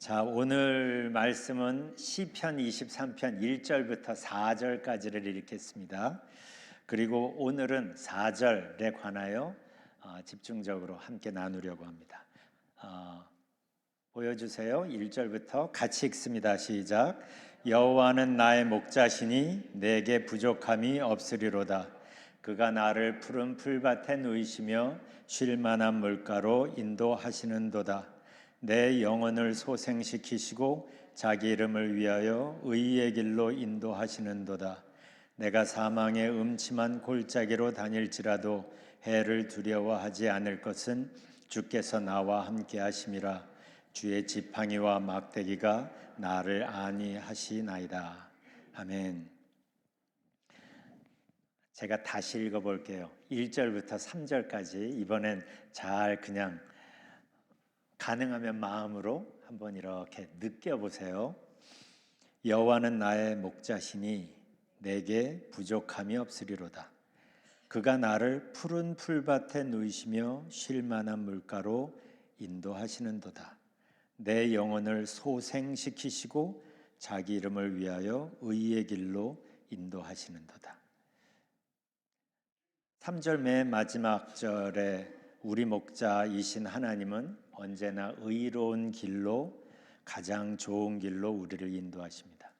자, 오늘 말씀은 시편 23편 1절부터 4절까지를 읽겠습니다. 그리고 오늘은 4절에 관하여 집중적으로 함께 나누려고 합니다. 보여주세요. 1절부터 같이 읽습니다. 시작. 여호와는 나의 목자시니 내게 부족함이 없으리로다. 그가 나를 푸른 풀밭에 누이시며 쉴 만한 물가로 인도하시는도다. 내 영혼을 소생시키시고 자기 이름을 위하여 의의 길로 인도하시는도다. 내가 사망의 음침한 골짜기로 다닐지라도 해를 두려워하지 않을 것은 주께서 나와 함께 하심이라. 주의 지팡이와 막대기가 나를 안위하시나이다. 아멘. 제가 다시 읽어볼게요. 1절부터 3절까지 이번엔 잘 그냥 가능하면 마음으로 한번 이렇게 느껴보세요. 여호와는 나의 목자시니 내게 부족함이 없으리로다. 그가 나를 푸른 풀밭에 누이시며 쉴 만한 물가로 인도하시는도다. 내 영혼을 소생시키시고 자기 이름을 위하여 의의 길로 인도하시는도다. 3절 맨 마지막 절에 우리 목자이신 하나님은 언제나 의로운 길로, 가장 좋은 길로 우리를 인도하십니다.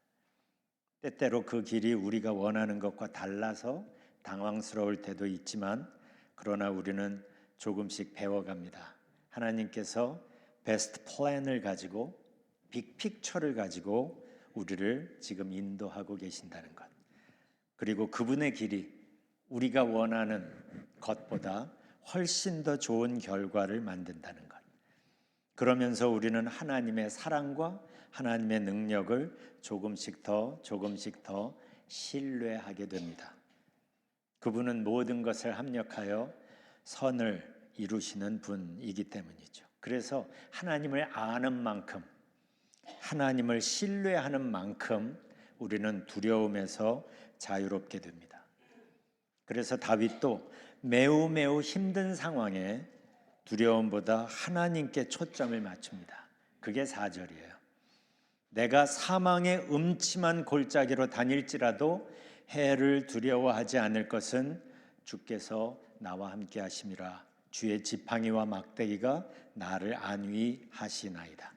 때때로 그 길이 우리가 원하는 것과 달라서 당황스러울 때도 있지만, 그러나 우리는 조금씩 배워갑니다. 하나님께서 베스트 플랜을 가지고, 빅픽처를 가지고 우리를 지금 인도하고 계신다는 것, 그리고 그분의 길이 우리가 원하는 것보다 훨씬 더 좋은 결과를 만든다는 것. 그러면서 우리는 하나님의 사랑과 하나님의 능력을 조금씩 더 신뢰하게 됩니다. 그분은 모든 것을 합력하여 선을 이루시는 분이기 때문이죠. 그래서 하나님을 아는 만큼, 하나님을 신뢰하는 만큼 우리는 두려움에서 자유롭게 됩니다. 그래서 다윗도 매우 힘든 상황에 두려움보다 하나님께 초점을 맞춥니다. 그게 4절이에요. 내가 사망의 음침한 골짜기로 다닐지라도 해를 두려워하지 않을 것은 주께서 나와 함께 하심이라. 주의 지팡이와 막대기가 나를 안위하시나이다.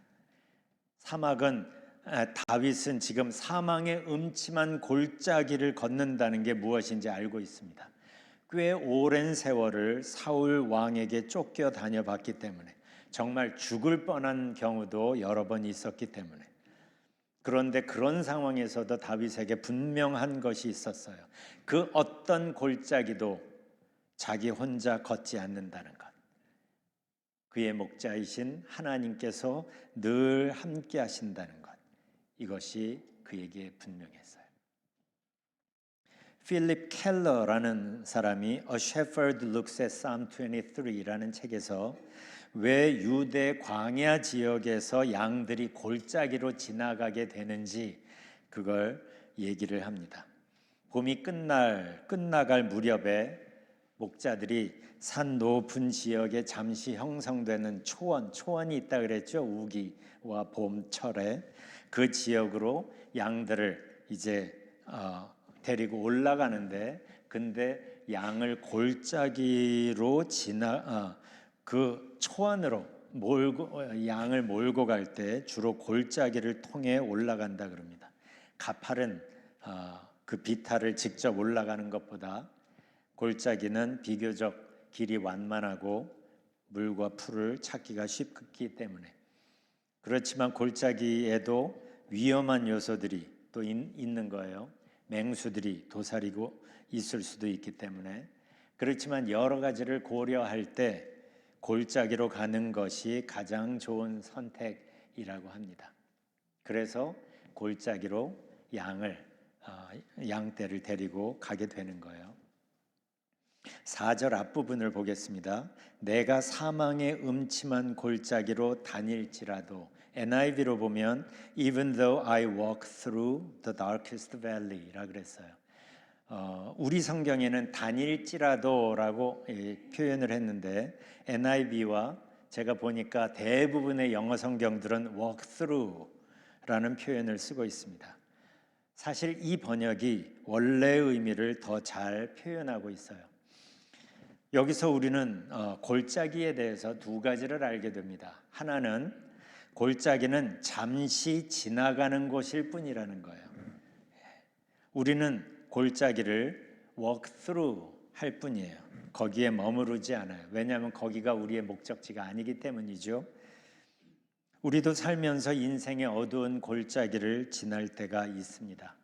다윗은 지금 사망의 음침한 골짜기를 걷는다는 게 무엇인지 알고 있습니다. 꽤 오랜 세월을 사울 왕에게 쫓겨 다녀봤기 때문에, 정말 죽을 뻔한 경우도 여러 번 있었기 때문에, 그런데 그런 상황에서도 다윗에게 분명한 것이 있었어요. 그 어떤 골짜기도 자기 혼자 걷지 않는다는 것. 그의 목자이신 하나님께서 늘 함께 하신다는 것. 이것이 그에게 분명했어요. 필립 켈러라는 사람이 A Shepherd Looks at Psalm 23라는 책에서 왜 유대 광야 지역에서 양들이 골짜기로 지나가게 되는지 그걸 얘기를 합니다. 봄이 끝나갈 무렵에 목자들이 산 높은 지역에 잠시 형성되는 초원이 있다 그랬죠. 우기와 봄철에 그 지역으로 양들을 이제 데리고 올라가는데, 근데 양을 골짜기로 그 초원으로 양을 몰고 갈 때 주로 골짜기를 통해 올라간다 그럽니다. 가파른 그 비탈을 직접 올라가는 것보다 골짜기는 비교적 길이 완만하고 물과 풀을 찾기가 쉽기 때문에. 그렇지만 골짜기에도 위험한 요소들이 또 있는 거예요. 맹수들이 도사리고 있을 수도 있기 때문에. 그렇지만 여러 가지를 고려할 때 골짜기로 가는 것이 가장 좋은 선택이라고 합니다. 그래서 골짜기로 양떼를 데리고 가게 되는 거예요. 4절 앞부분을 보겠습니다. 내가 사망의 음침한 골짜기로 다닐지라도, NIV로 보면 Even though I walk through the darkest valley 라 그랬어요. 우리 성경에는 다닐지라도라고 표현을 했는데 NIV와 제가 보니까 대부분의 영어 성경들은 walk through라는 표현을 쓰고 있습니다. 사실 이 번역이 원래의 의미를 더 잘 표현하고 있어요. 여기서 우리는 골짜기에 대해서 두 가지를 알게 됩니다. 하나는 골짜기는 잠시 지나가는 곳일 뿐이라는 거예요. 우리는 골짜기를 walk through 할 뿐이에요. 거기에 머무르지 않아요. 왜냐하면 거기가 우리의 목적지가 아니기 때문이죠. 우리도 살면서 인생의 어두운 골짜기를 지날 때가 있습니다.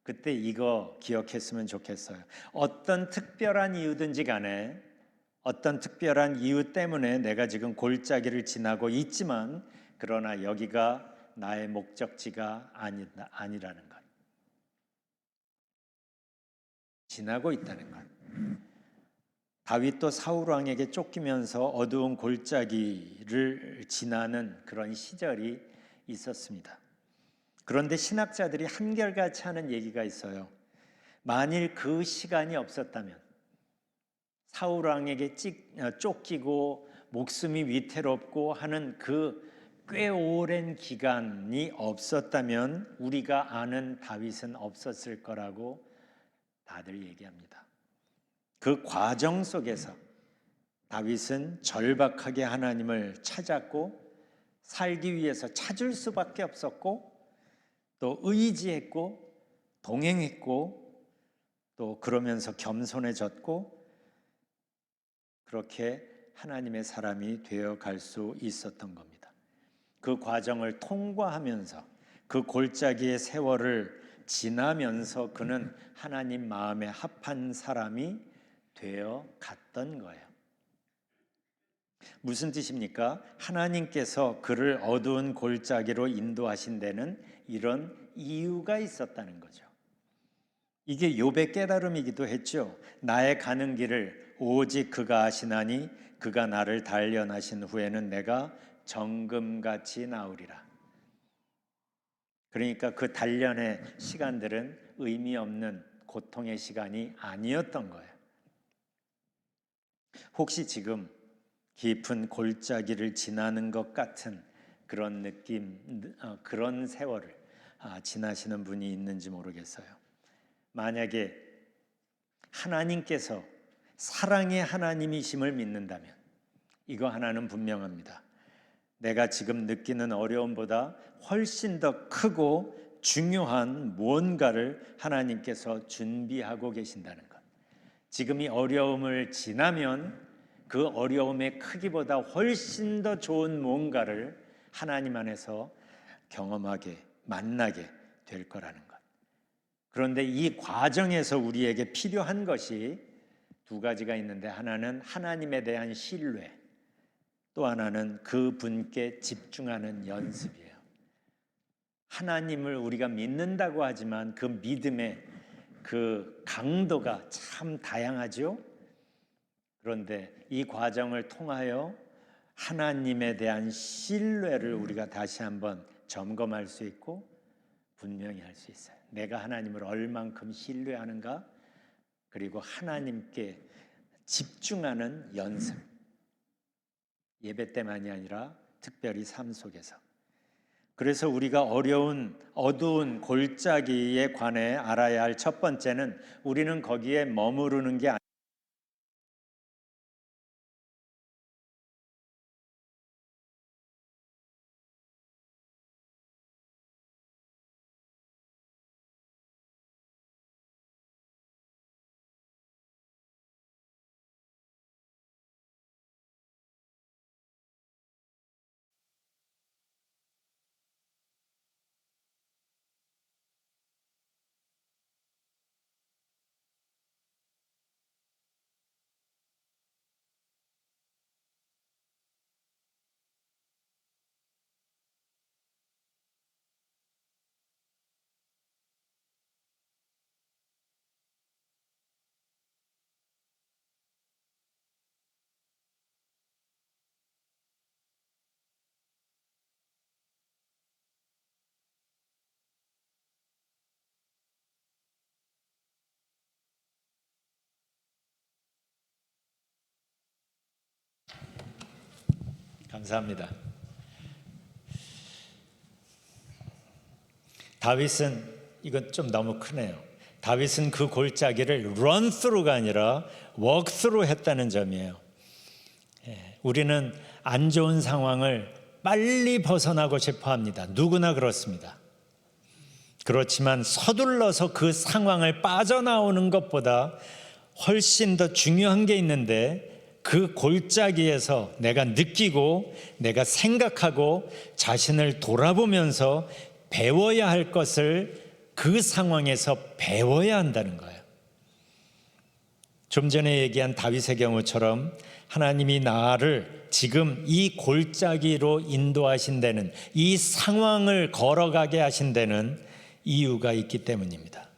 그때 이거 기억했으면 좋겠어요. 어떤 특별한 이유든지 간에 어떤 특별한 이유 때문에 내가 지금 골짜기를 지나고 있지만 그러나 여기가 나의 목적지가 아니라는 것. 지나고 있다는 것. 다윗도 사울 왕에게 쫓기면서 어두운 골짜기를 지나는 그런 시절이 있었습니다. 그런데 신학자들이 한결같이 하는 얘기가 있어요. 만일 그 시간이 없었다면, 사울 왕에게 쫓기고 목숨이 위태롭고 하는 그 꽤 오랜 기간이 없었다면 우리가 아는 다윗은 없었을 거라고 다들 얘기합니다. 그 과정 속에서 다윗은 절박하게 하나님을 찾았고 살기 위해서 찾을 수밖에 없었고 또 의지했고 동행했고 또 그러면서 겸손해졌고 그렇게 하나님의 사람이 되어 갈 수 있었던 겁니다. 그 과정을 통과하면서 그 골짜기의 세월을 지나면서 그는 하나님 마음에 합한 사람이 되어 갔던 거예요. 무슨 뜻입니까? 하나님께서 그를 어두운 골짜기로 인도하신 데는 이런 이유가 있었다는 거죠. 이게 욥의 깨달음이기도 했죠. 나의 가는 길을 오직 그가 아시나니 그가 나를 단련하신 후에는 내가 정금같이 나으리라. 그러니까 그 단련의 시간들은 의미 없는 고통의 시간이 아니었던 거예요. 혹시 지금 깊은 골짜기를 지나는 것 같은 그런 느낌, 그런 세월을 지나시는 분이 있는지 모르겠어요. 만약에 하나님께서 사랑의 하나님이심을 믿는다면 이거 하나는 분명합니다. 내가 지금 느끼는 어려움보다 훨씬 더 크고 중요한 무언가를 하나님께서 준비하고 계신다는 것. 지금 이 어려움을 지나면 그 어려움의 크기보다 훨씬 더 좋은 무언가를 하나님 안에서 경험하게, 만나게 될 거라는 것. 그런데 이 과정에서 우리에게 필요한 것이 두 가지가 있는데 하나는 하나님에 대한 신뢰, 또 하나는 그 분께 집중하는 연습이에요. 하나님을 우리가 믿는다고 하지만 그 믿음의 그 강도가 참 다양하죠. 그런데 이 과정을 통하여 하나님에 대한 신뢰를 우리가 다시 한번 점검할 수 있고 분명히 할 수 있어요. 내가 하나님을 얼만큼 신뢰하는가, 그리고 하나님께 집중하는 연습. 예배 때만이 아니라 특별히 삶 속에서. 그래서 우리가 어려운 어두운 골짜기에 관해 알아야 할 첫 번째는 우리는 거기에 머무르는 게 감사합니다. 다윗은 이건 좀 너무 크네요. 다윗은 그 골짜기를 run through가 아니라 walk through 했다는 점이에요. 우리는 안 좋은 상황을 빨리 벗어나고 싶어 합니다. 누구나 그렇습니다. 그렇지만 서둘러서 그 상황을 빠져나오는 것보다 훨씬 더 중요한 게 있는데, 그 골짜기에서 내가 느끼고 내가 생각하고 자신을 돌아보면서 배워야 할 것을 그 상황에서 배워야 한다는 거예요. 좀 전에 얘기한 다윗의 경우처럼 하나님이 나를 지금 이 골짜기로 인도하신 데는, 이 상황을 걸어가게 하신 데는 이유가 있기 때문입니다.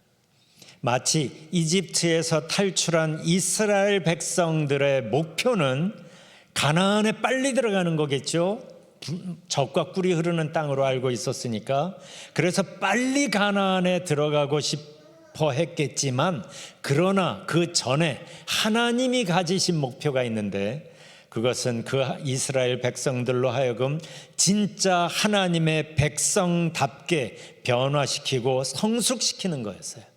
마치 이집트에서 탈출한 이스라엘 백성들의 목표는 가나안에 빨리 들어가는 거겠죠. 젖과 꿀이 흐르는 땅으로 알고 있었으니까. 그래서 빨리 가나안에 들어가고 싶어 했겠지만, 그러나 그 전에 하나님이 가지신 목표가 있는데, 그것은 그 이스라엘 백성들로 하여금 진짜 하나님의 백성답게 변화시키고 성숙시키는 거였어요.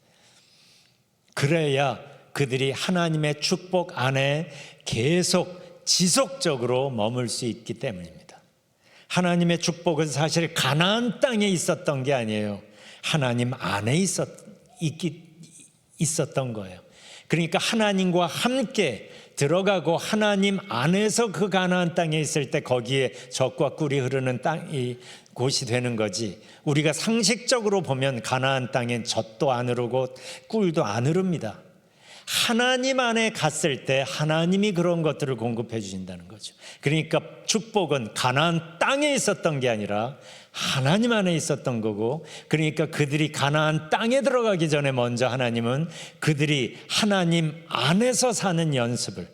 그래야 그들이 하나님의 축복 안에 계속 지속적으로 머물 수 있기 때문입니다. 하나님의 축복은 사실 가나안 땅에 있었던 게 아니에요. 하나님 안에 있었던 거예요. 그러니까 하나님과 함께 들어가고 하나님 안에서 그 가나안 땅에 있을 때 거기에 젖과 꿀이 흐르는 땅이 곳이 되는 거지, 우리가 상식적으로 보면 가나안 땅엔 젖도 안 흐르고 꿀도 안 흐릅니다. 하나님 안에 갔을 때 하나님이 그런 것들을 공급해 주신다는 거죠. 그러니까 축복은 가나안 땅에 있었던 게 아니라 하나님 안에 있었던 거고, 그러니까 그들이 가나안 땅에 들어가기 전에 먼저 하나님은 그들이 하나님 안에서 사는 연습을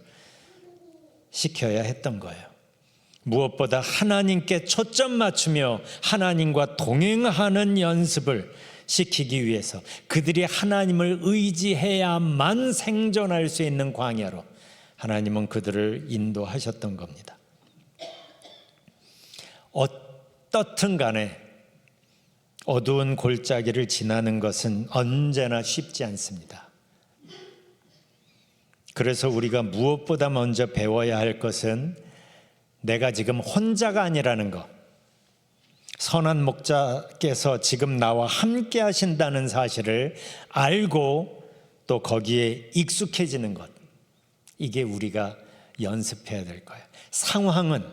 시켜야 했던 거예요. 무엇보다 하나님께 초점 맞추며 하나님과 동행하는 연습을 시키기 위해서 그들이 하나님을 의지해야만 생존할 수 있는 광야로 하나님은 그들을 인도하셨던 겁니다. 어떻든 간에 어두운 골짜기를 지나는 것은 언제나 쉽지 않습니다. 그래서 우리가 무엇보다 먼저 배워야 할 것은 내가 지금 혼자가 아니라는 것, 선한 목자께서 지금 나와 함께 하신다는 사실을 알고 또 거기에 익숙해지는 것, 이게 우리가 연습해야 될 거예요. 상황은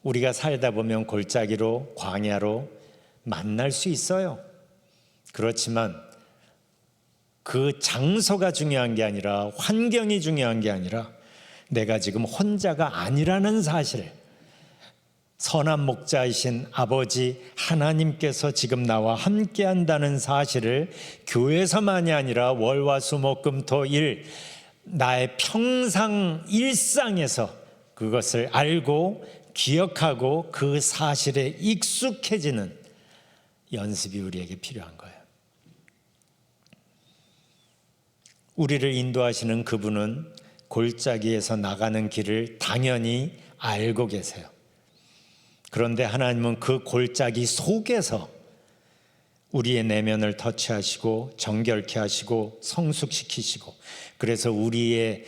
우리가 살다 보면 골짜기로, 광야로 만날 수 있어요. 그렇지만 그 장소가 중요한 게 아니라, 환경이 중요한 게 아니라 내가 지금 혼자가 아니라는 사실, 선한 목자이신 아버지 하나님께서 지금 나와 함께 한다는 사실을 교회에서만이 아니라 월화수목금토일 나의 평상 일상에서 그것을 알고 기억하고 그 사실에 익숙해지는 연습이 우리에게 필요한 거예요. 우리를 인도하시는 그분은 골짜기에서 나가는 길을 당연히 알고 계세요. 그런데 하나님은 그 골짜기 속에서 우리의 내면을 터치하시고 정결케 하시고 성숙시키시고, 그래서 우리의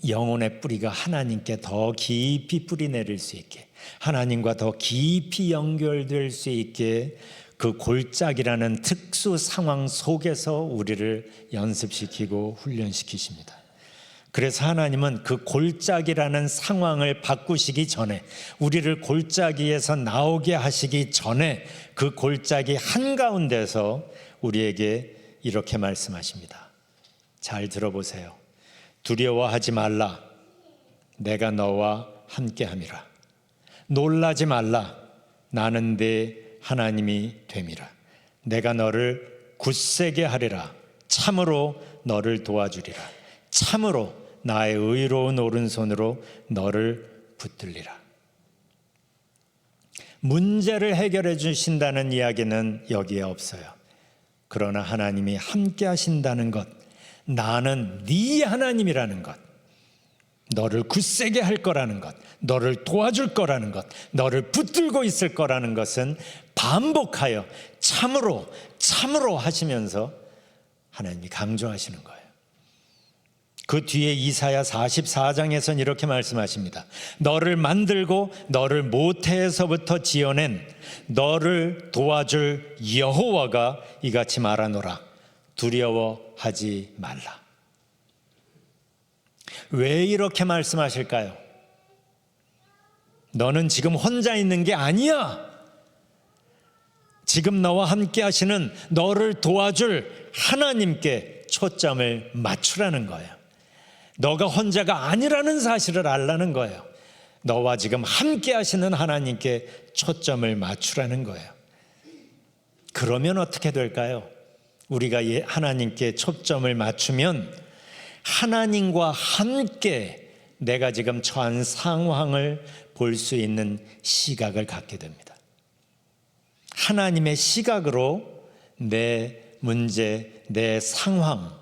영혼의 뿌리가 하나님께 더 깊이 뿌리 내릴 수 있게, 하나님과 더 깊이 연결될 수 있게 그 골짜기라는 특수 상황 속에서 우리를 연습시키고 훈련시키십니다. 그래서 하나님은 그 골짜기라는 상황을 바꾸시기 전에, 우리를 골짜기에서 나오게 하시기 전에 그 골짜기 한가운데서 우리에게 이렇게 말씀하십니다. 잘 들어보세요. 두려워하지 말라. 내가 너와 함께함이라. 놀라지 말라. 나는 네 하나님이 됨이라. 내가 너를 굳세게 하리라. 참으로 너를 도와주리라. 참으로 나의 의로운 오른손으로 너를 붙들리라. 문제를 해결해 주신다는 이야기는 여기에 없어요. 그러나 하나님이 함께 하신다는 것, 나는 네 하나님이라는 것, 너를 굳세게 할 거라는 것, 너를 도와줄 거라는 것, 너를 붙들고 있을 거라는 것은 반복하여 참으로 하시면서 하나님이 강조하시는 거예요. 그 뒤에 이사야 44장에서는 이렇게 말씀하십니다. 너를 만들고 너를 모태에서부터 지어낸 너를 도와줄 여호와가 이같이 말하노라. 두려워하지 말라. 왜 이렇게 말씀하실까요? 너는 지금 혼자 있는 게 아니야. 지금 너와 함께 하시는 너를 도와줄 하나님께 초점을 맞추라는 거예요. 너가 혼자가 아니라는 사실을 알라는 거예요. 너와 지금 함께 하시는 하나님께 초점을 맞추라는 거예요. 그러면 어떻게 될까요? 우리가 하나님께 초점을 맞추면 하나님과 함께 내가 지금 처한 상황을 볼 수 있는 시각을 갖게 됩니다. 하나님의 시각으로 내 문제, 내 상황,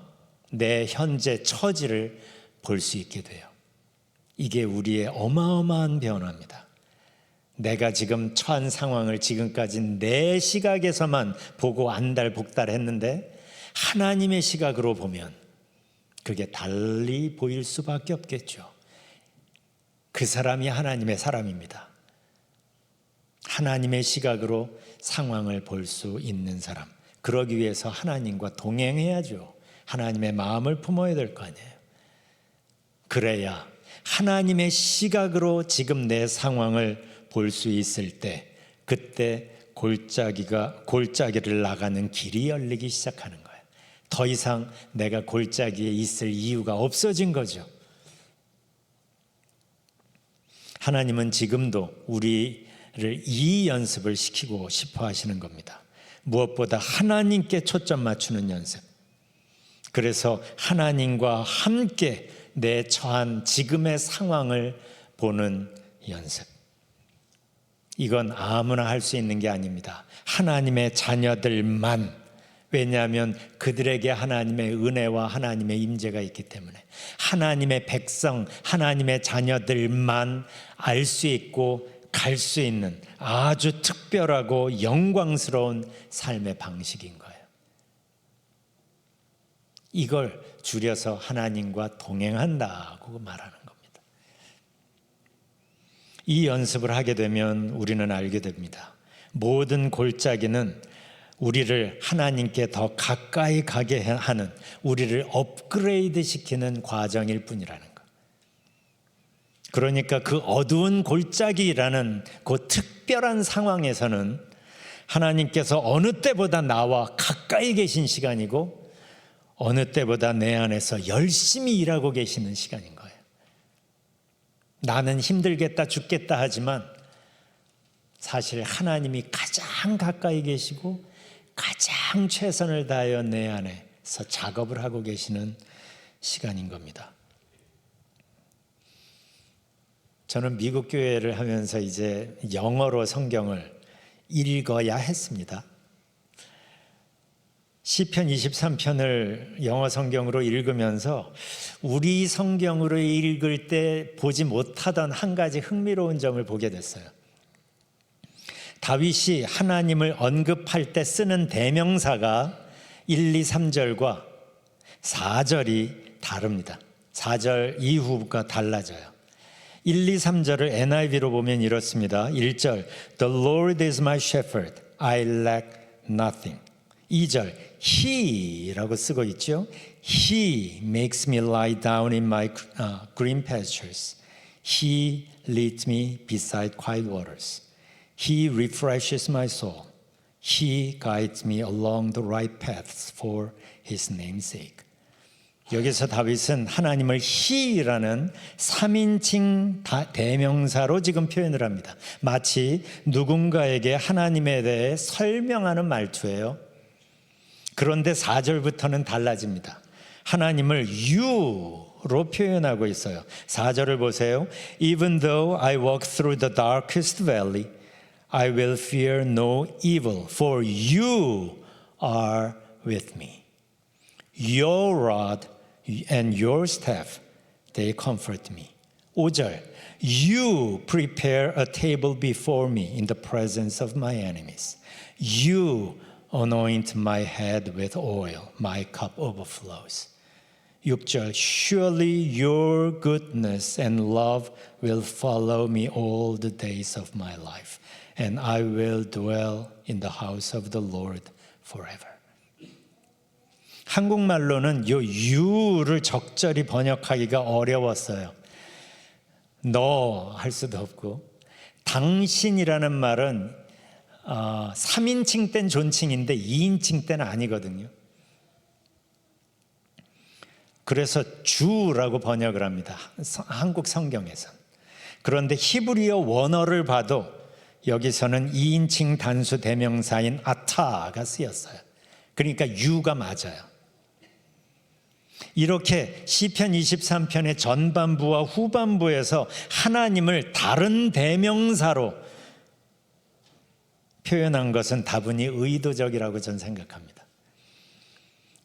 내 현재 처지를 볼 수 있게 돼요. 이게 우리의 어마어마한 변화입니다. 내가 지금 처한 상황을 지금까지 내 시각에서만 보고 안달복달했는데 하나님의 시각으로 보면 그게 달리 보일 수밖에 없겠죠. 그 사람이 하나님의 사람입니다. 하나님의 시각으로 상황을 볼 수 있는 사람. 그러기 위해서 하나님과 동행해야죠. 하나님의 마음을 품어야 될 거 아니에요. 그래야 하나님의 시각으로 지금 내 상황을 볼 수 있을 때 그때 골짜기를 나가는 길이 열리기 시작하는 거예요. 더 이상 내가 골짜기에 있을 이유가 없어진 거죠. 하나님은 지금도 우리를 이 연습을 시키고 싶어 하시는 겁니다. 무엇보다 하나님께 초점 맞추는 연습. 그래서 하나님과 함께 내 처한 지금의 상황을 보는 연습. 이건 아무나 할 수 있는 게 아닙니다. 하나님의 자녀들만. 왜냐하면 그들에게 하나님의 은혜와 하나님의 임재가 있기 때문에 하나님의 백성, 하나님의 자녀들만 알 수 있고 갈 수 있는 아주 특별하고 영광스러운 삶의 방식인 거예요. 이걸 줄여서 하나님과 동행한다고 말하는 겁니다. 이 연습을 하게 되면 우리는 알게 됩니다. 모든 골짜기는 우리를 하나님께 더 가까이 가게 하는, 우리를 업그레이드 시키는 과정일 뿐이라는 것. 그러니까 그 어두운 골짜기라는 그 특별한 상황에서는 하나님께서 어느 때보다 나와 가까이 계신 시간이고 어느 때보다 내 안에서 열심히 일하고 계시는 시간인 거예요. 나는 힘들겠다 죽겠다 하지만 사실 하나님이 가장 가까이 계시고 가장 최선을 다하여 내 안에서 작업을 하고 계시는 시간인 겁니다. 저는 미국 교회를 하면서 이제 영어로 성경을 읽어야 했습니다. 시편 23편을 영어 성경으로 읽으면서 우리 성경으로 읽을 때 보지 못하던 한 가지 흥미로운 점을 보게 됐어요. 다윗이 하나님을 언급할 때 쓰는 대명사가 1, 2, 3절과 4절이 다릅니다. 4절 이후가 달라져요. 1, 2, 3절을 NIV로 보면 이렇습니다. 1절 The Lord is my shepherd, I lack nothing. 2절 He라고 쓰고 있죠. He makes me lie down in my green pastures. He leads me beside quiet waters. He refreshes my soul. He guides me along the right paths for His name's sake. 여기서 다윗은 하나님을 He라는 3인칭 대명사로 지금 표현을 합니다. 마치 누군가에게 하나님에 대해 설명하는 말투예요. 그런데 4절부터는 달라집니다. 하나님을 You로 표현하고 있어요. 4절을 보세요. Even though I walk through the darkest valley, I will fear no evil, for you are with me. Your rod and your staff, they comfort me. 5절 You prepare a table before me in the presence of my enemies. You anoint my head with oil. My cup overflows. 6절 Surely your goodness and love will follow me all the days of my life, and I will dwell in the house of the Lord forever. 한국말로는 요 you를 적절히 번역하기가 어려웠어요. 너 할 수도 없고, 당신이라는 말은 3인칭 땐 존칭인데 2인칭 때는 아니거든요. 그래서 주라고 번역을 합니다. 한국 성경에서. 그런데 히브리어 원어를 봐도 여기서는 2인칭 단수 대명사인 아타가 쓰였어요. 그러니까 유가 맞아요. 이렇게 시편 23편의 전반부와 후반부에서 하나님을 다른 대명사로 표현한 것은 다분히 의도적이라고 저는 생각합니다.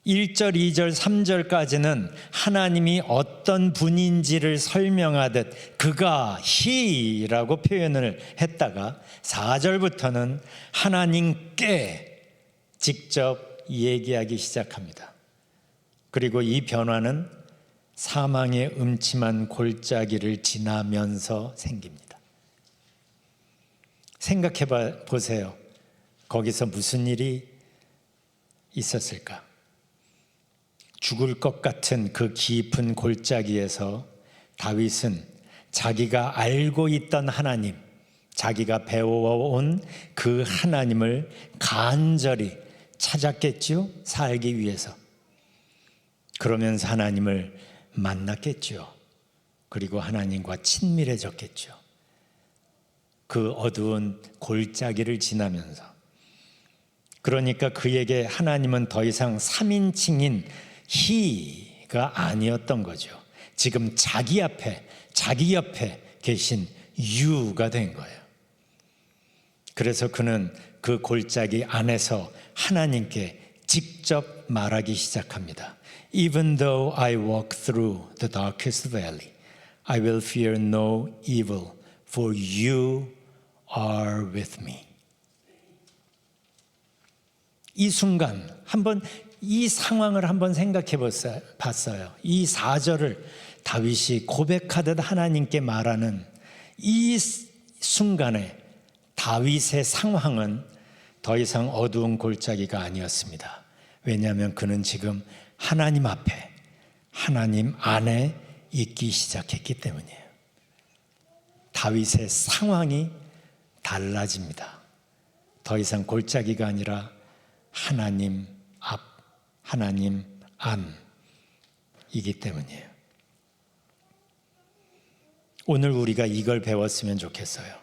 1절, 2절, 3절까지는 하나님이 어떤 분인지를 설명하듯 그가 He라고 표현을 했다가 4절부터는 하나님께 직접 얘기하기 시작합니다. 그리고 이 변화는 사망의 음침한 골짜기를 지나면서 생깁니다. 생각해 보세요. 거기서 무슨 일이 있었을까? 죽을 것 같은 그 깊은 골짜기에서 다윗은 자기가 알고 있던 하나님, 자기가 배워온 그 하나님을 간절히 찾았겠죠? 살기 위해서. 그러면서 하나님을 만났겠죠. 그리고 하나님과 친밀해졌겠죠. 그 어두운 골짜기를 지나면서. 그러니까 그에게 하나님은 더 이상 3인칭인 He가 아니었던 거죠. 지금 자기 옆에 계신 You가 된 거예요. 그래서 그는 그 골짜기 안에서 하나님께 직접 말하기 시작합니다. Even though I walk through the darkest valley, I will fear no evil, for you are with me. 이 순간 한번 이 상황을 한번 생각해 봤어요. 이 4절을 다윗이 고백하듯 하나님께 말하는 이 순간에 다윗의 상황은 더 이상 어두운 골짜기가 아니었습니다. 왜냐하면 그는 지금 하나님 앞에, 하나님 안에 있기 시작했기 때문이에요. 다윗의 상황이 달라집니다. 더 이상 골짜기가 아니라 하나님 앞, 하나님 안이기 때문이에요. 오늘 우리가 이걸 배웠으면 좋겠어요.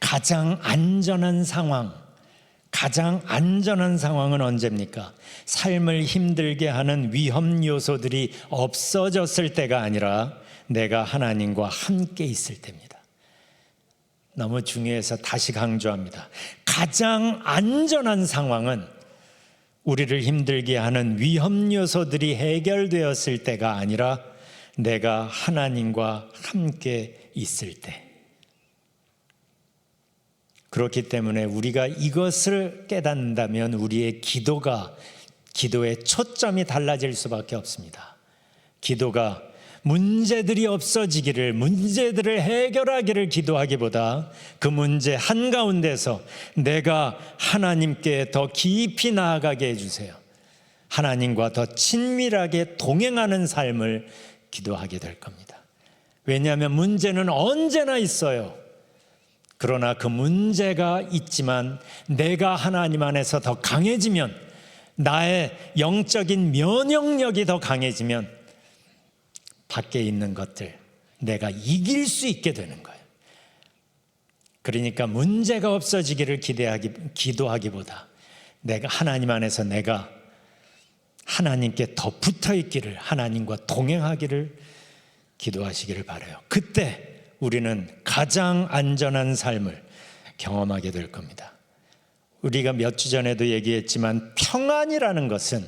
가장 안전한 상황은 언제입니까? 삶을 힘들게 하는 위험 요소들이 없어졌을 때가 아니라 내가 하나님과 함께 있을 때입니다. 너무 중요해서 다시 강조합니다. 가장 안전한 상황은 우리를 힘들게 하는 위험 요소들이 해결되었을 때가 아니라 내가 하나님과 함께 있을 때. 그렇기 때문에 우리가 이것을 깨닫는다면 우리의 기도의 초점이 달라질 수밖에 없습니다. 기도가 문제들이 없어지기를, 문제들을 해결하기를 기도하기보다 그 문제 한가운데서 내가 하나님께 더 깊이 나아가게 해주세요. 하나님과 더 친밀하게 동행하는 삶을 기도하게 될 겁니다. 왜냐하면 문제는 언제나 있어요. 그러나 그 문제가 있지만 내가 하나님 안에서 더 강해지면, 나의 영적인 면역력이 더 강해지면 밖에 있는 것들 내가 이길 수 있게 되는 거예요. 그러니까 문제가 없어지기를 기도하기보다 내가 하나님 안에서 내가 하나님께 더 붙어 있기를, 하나님과 동행하기를 기도하시기를 바라요. 그때 우리는 가장 안전한 삶을 경험하게 될 겁니다. 우리가 몇 주 전에도 얘기했지만 평안이라는 것은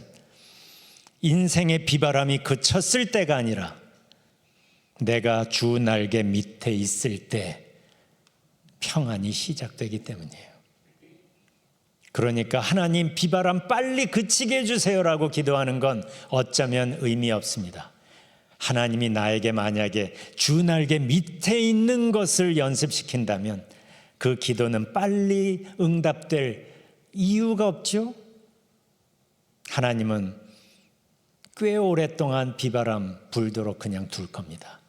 인생의 비바람이 그쳤을 때가 아니라 내가 주 날개 밑에 있을 때 평안이 시작되기 때문이에요. 그러니까 하나님 비바람 빨리 그치게 해주세요라고 기도하는 건 어쩌면 의미 없습니다. 하나님이 나에게 만약에 주 날개 밑에 있는 것을 연습시킨다면 그 기도는 빨리 응답될 이유가 없죠. 하나님은 꽤 오랫동안 비바람 불도록 그냥 둘 겁니다.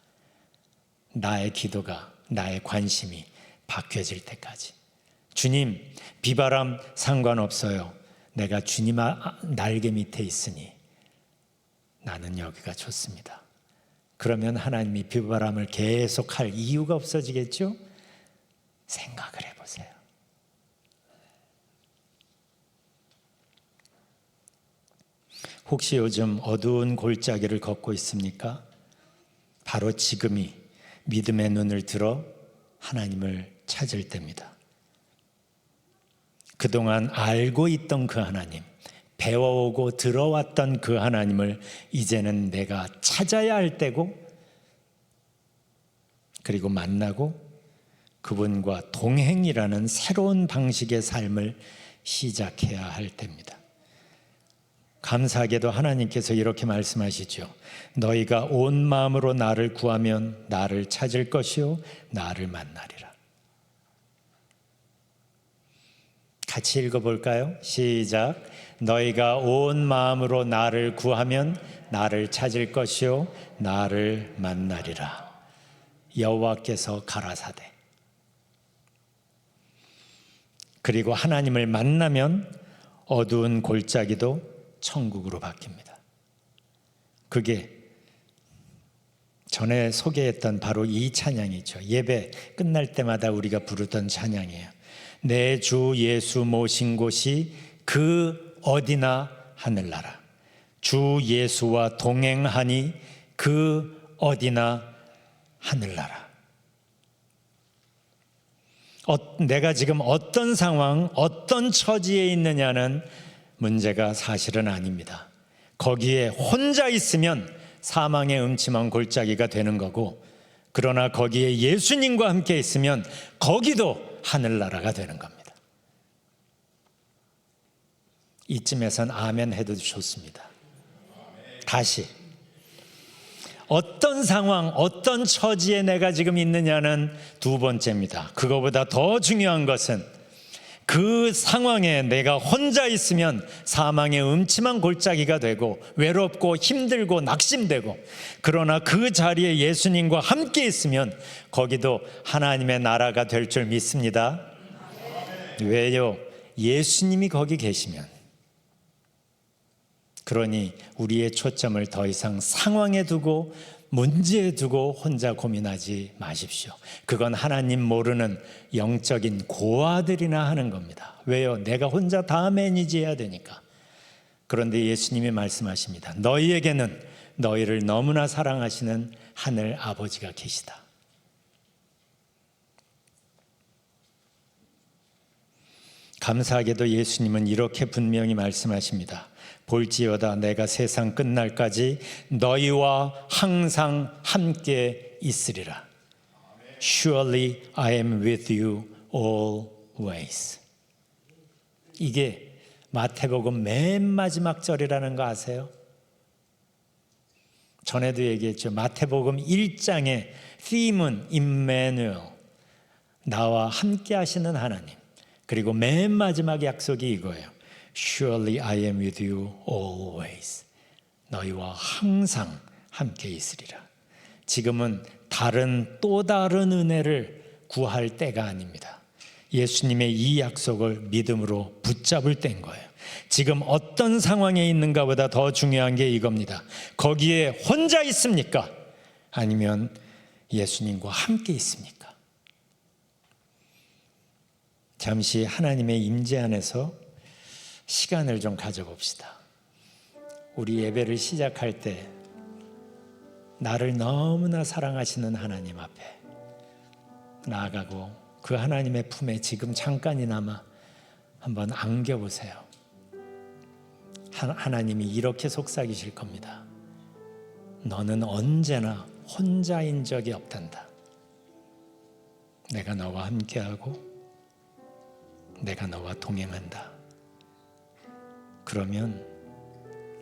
나의 기도가, 나의 관심이 바뀌어질 때까지. 주님, 비바람 상관없어요. 내가 주님 날개 밑에 있으니 나는 여기가 좋습니다. 그러면 하나님이 비바람을 계속 할 이유가 없어지겠죠? 생각을 해보세요. 혹시 요즘 어두운 골짜기를 걷고 있습니까? 바로 지금이 믿음의 눈을 들어 하나님을 찾을 때입니다. 그동안 알고 있던 그 하나님, 배워오고 들어왔던 그 하나님을 이제는 내가 찾아야 할 때고, 그리고 만나고 그분과 동행이라는 새로운 방식의 삶을 시작해야 할 때입니다. 감사하게도 하나님께서 이렇게 말씀하시죠. 너희가 온 마음으로 나를 구하면 나를 찾을 것이요 나를 만나리라. 같이 읽어볼까요? 시작. 너희가 온 마음으로 나를 구하면 나를 찾을 것이요 나를 만나리라. 여호와께서 가라사대. 그리고 하나님을 만나면 어두운 골짜기도 천국으로 바뀝니다. 그게 전에 소개했던 바로 이 찬양이죠. 예배 끝날 때마다 우리가 부르던 찬양이에요. 내 주 예수 모신 곳이 그 어디나 하늘나라. 주 예수와 동행하니 그 어디나 하늘나라. 내가 지금 어떤 상황, 어떤 처지에 있느냐는 문제가 사실은 아닙니다. 거기에 혼자 있으면 사망의 음침한 골짜기가 되는 거고, 그러나 거기에 예수님과 함께 있으면 거기도 하늘나라가 되는 겁니다. 이쯤에선 아멘 해도 좋습니다. 다시, 어떤 상황, 어떤 처지에 내가 지금 있느냐는 두 번째입니다. 그거보다 더 중요한 것은 그 상황에 내가 혼자 있으면 사망의 음침한 골짜기가 되고 외롭고 힘들고 낙심되고, 그러나 그 자리에 예수님과 함께 있으면 거기도 하나님의 나라가 될 줄 믿습니다. 왜요? 예수님이 거기 계시면. 그러니 우리의 초점을 더 이상 상황에 두고 문제에 두고 혼자 고민하지 마십시오. 그건 하나님 모르는 영적인 고아들이나 하는 겁니다. 왜요? 내가 혼자 다 매니지해야 되니까. 그런데 예수님이 말씀하십니다. 너희에게는 너희를 너무나 사랑하시는 하늘 아버지가 계시다. 감사하게도 예수님은 이렇게 분명히 말씀하십니다. 볼지어다 내가 세상 끝날까지 너희와 항상 함께 있으리라. Surely I am with you always. 이게 마태복음 맨 마지막 절이라는 거 아세요? 전에도 얘기했죠. 마태복음 1장의 theme은 임마누엘, 나와 함께 하시는 하나님. 그리고 맨 마지막 약속이 이거예요. Surely I am with you always. 너희와 항상 함께 있으리라. 지금은 또 다른 은혜를 구할 때가 아닙니다. 예수님의 이 약속을 믿음으로 붙잡을 때인 거예요. 지금 어떤 상황에 있는가 보다 더 중요한 게 이겁니다. 거기에 혼자 있습니까? 아니면 예수님과 함께 있습니까? 잠시 하나님의 임재 안에서 시간을 좀 가져봅시다. 우리 예배를 시작할 때 나를 너무나 사랑하시는 하나님 앞에 나아가고 그 하나님의 품에 지금 잠깐이나마 한번 안겨보세요. 하나님이 이렇게 속삭이실 겁니다. 너는 언제나 혼자인 적이 없단다. 내가 너와 함께하고 내가 너와 동행한다. 그러면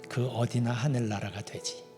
그 어디나 하늘나라가 되지.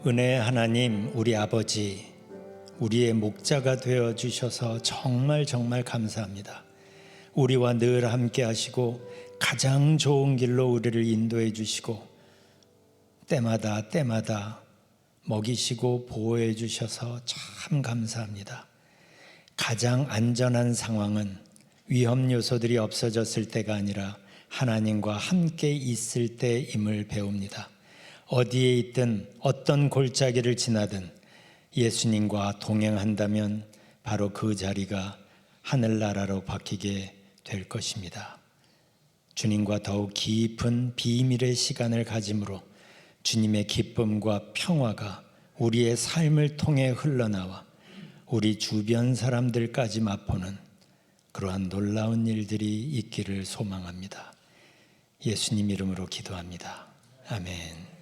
은혜의 하나님, 우리 아버지, 우리의 목자가 되어 주셔서 정말 감사합니다. 우리와 늘 함께 하시고 가장 좋은 길로 우리를 인도해 주시고 때마다 먹이시고 보호해 주셔서 참 감사합니다. 가장 안전한 상황은 위험 요소들이 없어졌을 때가 아니라 하나님과 함께 있을 때임을 배웁니다. 어디에 있든 어떤 골짜기를 지나든 예수님과 동행한다면 바로 그 자리가 하늘나라로 바뀌게 될 것입니다. 주님과 더욱 깊은 비밀의 시간을 가짐으로 주님의 기쁨과 평화가 우리의 삶을 통해 흘러나와 우리 주변 사람들까지 맛보는 그러한 놀라운 일들이 있기를 소망합니다. 예수님 이름으로 기도합니다. 아멘.